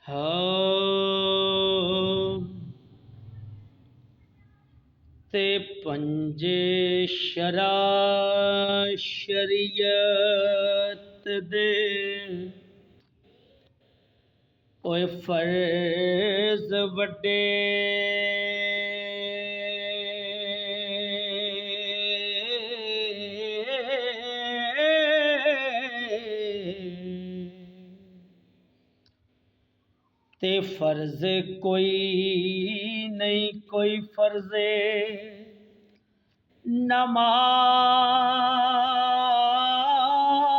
हाँ ते पंजे शरा शरीयत दे ओए फर्ज वड्डे ते फर्ज कोई नहीं कोई फर्जे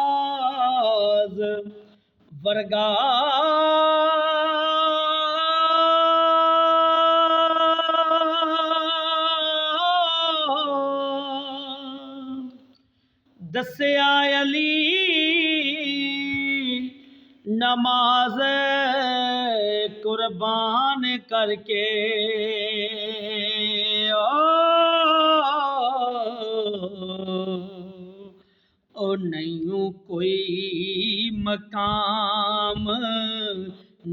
नमाज वर्गा दस्या अली नमाज कुर्बान करके ओ नहीं कोई मकाम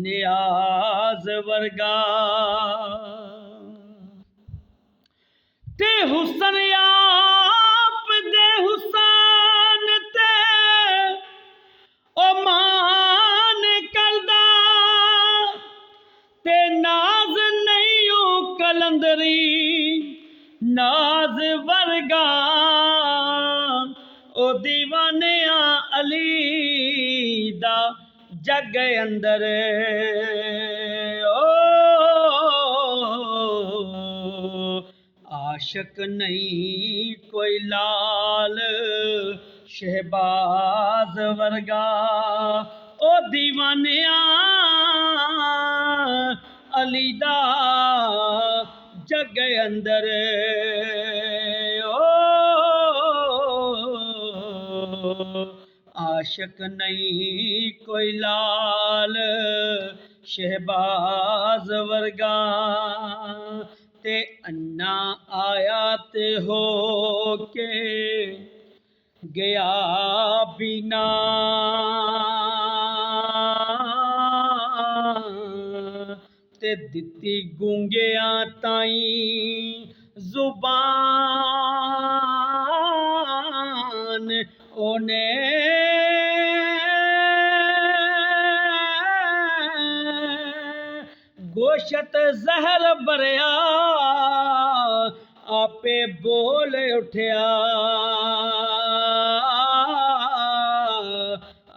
नियाज वर्गा ते हुसन आप दे हुसन ते ओ मान करदा ते नाज नहीं ओ कलंदरी नाज वर्गा ओ दीवानिया अली दा जग अंदर आशक नहीं कोई लाल शहबाज वर्गा ओ दीवानिया अली दा जग अंदर आशक नहीं कोई लाल शहबाज वर्गा ते अन्ना आया ते हो के गया बिना ते दिती गूंगिया ताई जुबान ओने गोशत जहर भरिया आपे बोल उठया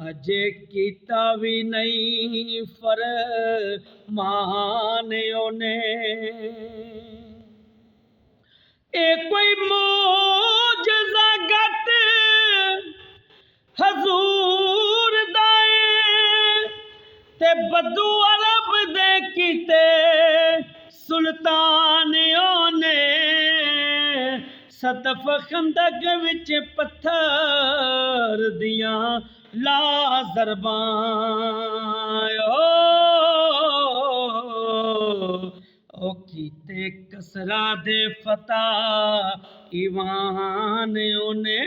अजे कीता भी नहीं फरमान ओने ए कोई मोजज़ा गट हजूर दाए ते बदू अरब दे कीते सुल्तान ओने सतफ खंदक विच पत्थर दियां ला ज़रबां ओ कीते कसरा दे फता ईवान ओने